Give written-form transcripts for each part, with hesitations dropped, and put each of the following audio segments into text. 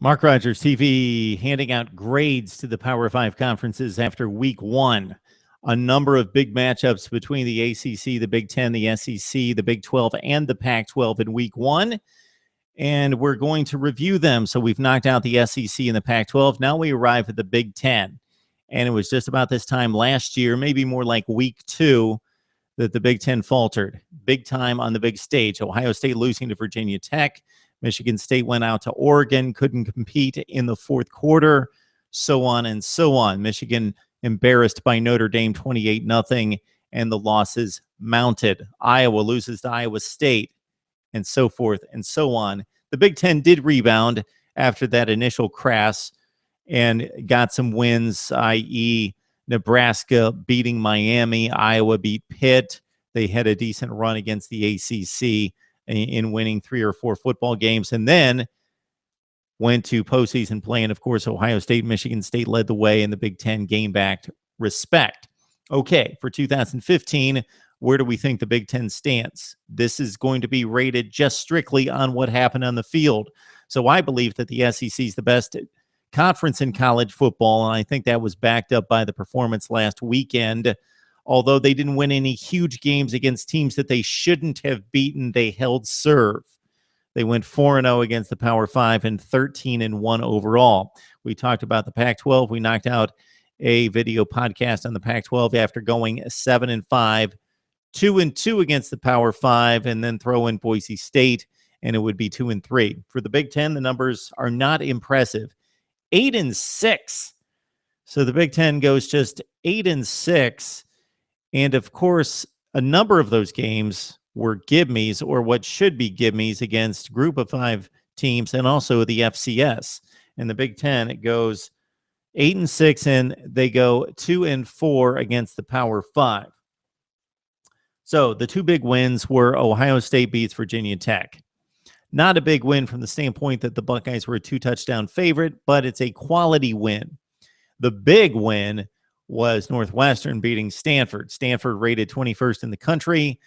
Mark Rogers TV handing out grades to the Power Five conferences after week one. A number of big matchups between the ACC, the Big Ten, the SEC, the Big 12, and the Pac 12 in week one. And we're going to review them. So we've knocked out the SEC and the Pac 12. Now we arrive at the Big Ten. And it was just about this time last year, maybe more like week two, that the Big Ten faltered. Big time on the big stage. Ohio State losing to Virginia Tech. Michigan State went out to Oregon, couldn't compete in the fourth quarter, so on and so on. Michigan embarrassed by Notre Dame 28-0, and the losses mounted. Iowa loses to Iowa State, and so forth and so on. The Big Ten did rebound after that initial crash and got some wins, i.e., Nebraska beating Miami, Iowa beat Pitt. They had a decent run against the ACC in winning 3 or 4 football games, and then went to postseason play. And of course, Ohio State, Michigan State led the way, and the Big Ten gained back respect. Okay, for 2015, where do we think the Big Ten stands? This is going to be rated just strictly on what happened on the field. So I believe that the SEC is the best conference in college football, and I think that was backed up by the performance last weekend. Although they didn't win any huge games against teams that they shouldn't have beaten, they held serve. They went 4-0 against the Power 5 and 13-1 overall. We talked about the Pac-12. We knocked out a video podcast on the Pac-12 after going 7-5, 2-2 against the Power 5, and then throw in Boise State, and it would be 2-3. For the Big Ten, the numbers are not impressive. 8-6. So the Big Ten goes just 8-6. And of course, a number of those games were gimmies, or what should be gimmies, against group of 5 teams and also the FCS. And the Big Ten, it goes 8-6, and they go 2-4 against the Power 5. So the 2 big wins were Ohio State beats Virginia Tech. Not a big win from the standpoint that the Buckeyes were a 2-touchdown favorite, but it's a quality win. The big win was Northwestern beating Stanford. Stanford rated 21st in the country.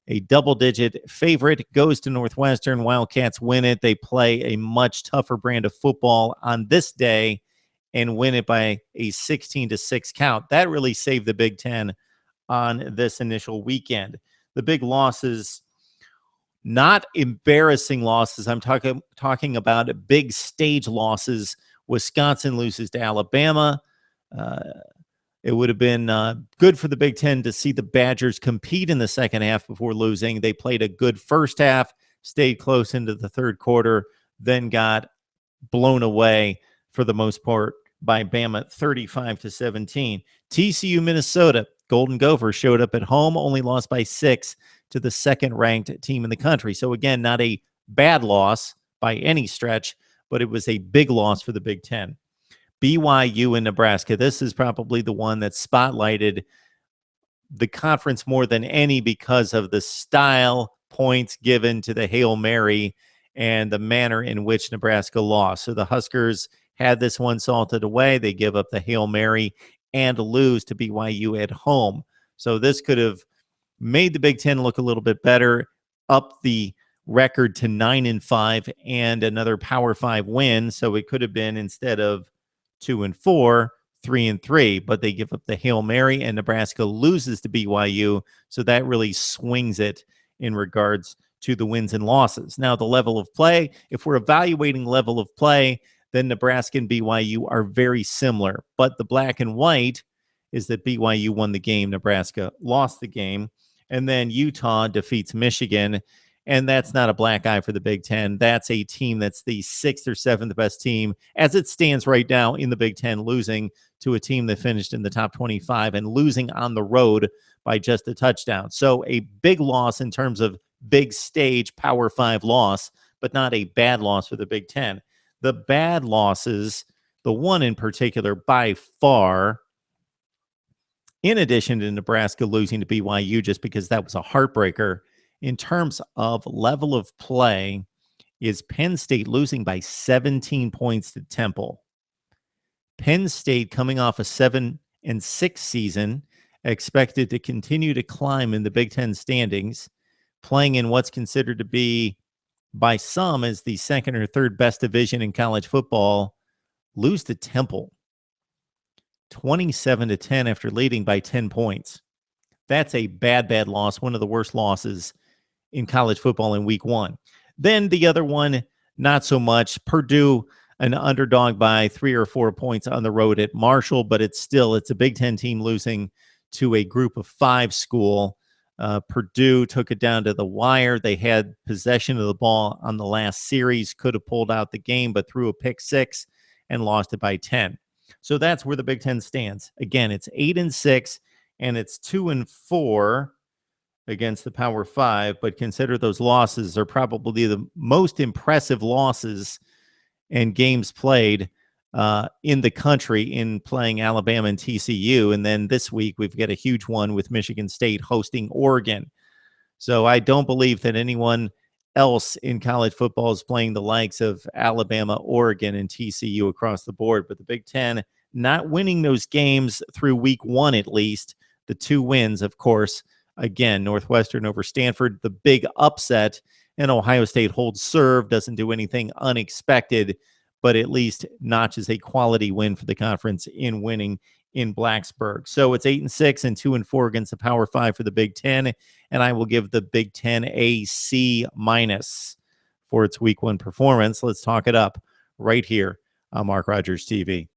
A double-digit favorite goes to Northwestern. Wildcats win it. They play a much tougher brand of football on this day and win it by a 16-6 count. That really saved the Big Ten on this initial weekend. The big losses, not embarrassing losses. I'm talking about big stage losses. Wisconsin loses to Alabama. It would have been good for the Big Ten to see the Badgers compete in the second half before losing. They played a good first half, stayed close into the third quarter, then got blown away for the most part by Bama 35-17. TCU, Minnesota, Golden Gophers showed up at home, only lost by 6 to the second-ranked team in the country. So again, not a bad loss by any stretch, but it was a big loss for the Big Ten. BYU and Nebraska. This is probably the one that spotlighted the conference more than any because of the style points given to the Hail Mary and the manner in which Nebraska lost. So the Huskers had this one salted away. They give up the Hail Mary and lose to BYU at home. So this could have made the Big Ten look a little bit better, up the record to 9-5 and another Power 5 win. So it could have been, instead of 2-4, 3-3, but they give up the Hail Mary and Nebraska loses to BYU. So that really swings it in regards to the wins and losses. Now, the level of play, if we're evaluating level of play, then Nebraska and BYU are very similar. But the black and white is that BYU won the game, Nebraska lost the game. And then Utah defeats Michigan. And that's not a black eye for the Big Ten. That's a team that's the 6th or 7th best team as it stands right now in the Big Ten, losing to a team that finished in the top 25 and losing on the road by just a touchdown. So a big loss in terms of big stage Power 5 loss, but not a bad loss for the Big Ten. The bad losses, the one in particular by far, in addition to Nebraska losing to BYU just because that was a heartbreaker, in terms of level of play, is Penn State losing by 17 points to Temple. Penn State, coming off a 7-6 season, expected to continue to climb in the Big Ten standings, playing in what's considered to be by some as the second or third best division in college football, lose to Temple 27-10 after leading by 10 points. That's a bad loss, one of the worst losses in college football in week one. Then the other one, not so much. Purdue, an underdog by 3 or 4 points on the road at Marshall, but it's a Big Ten team losing to a group of 5 school. Purdue took it down to the wire. They had possession of the ball on the last series, could have pulled out the game, but threw a pick 6 and lost it by 10. So that's where the Big Ten stands. Again, it's 8-6, and it's 2-4 against the Power 5, but consider those losses are probably the most impressive losses and games played in the country in playing Alabama and TCU. And then this week, we've got a huge one with Michigan State hosting Oregon. So I don't believe that anyone else in college football is playing the likes of Alabama, Oregon, and TCU across the board. But the Big Ten not winning those games through week one, at least. The 2 wins, of course, again, Northwestern over Stanford, the big upset, and Ohio State holds serve, doesn't do anything unexpected, but at least notches a quality win for the conference in winning in Blacksburg. So it's 8-6 and 2-4 against the Power 5 for the Big Ten, and I will give the Big Ten a C- for its week one performance. Let's talk it up right here on Mark Rogers TV.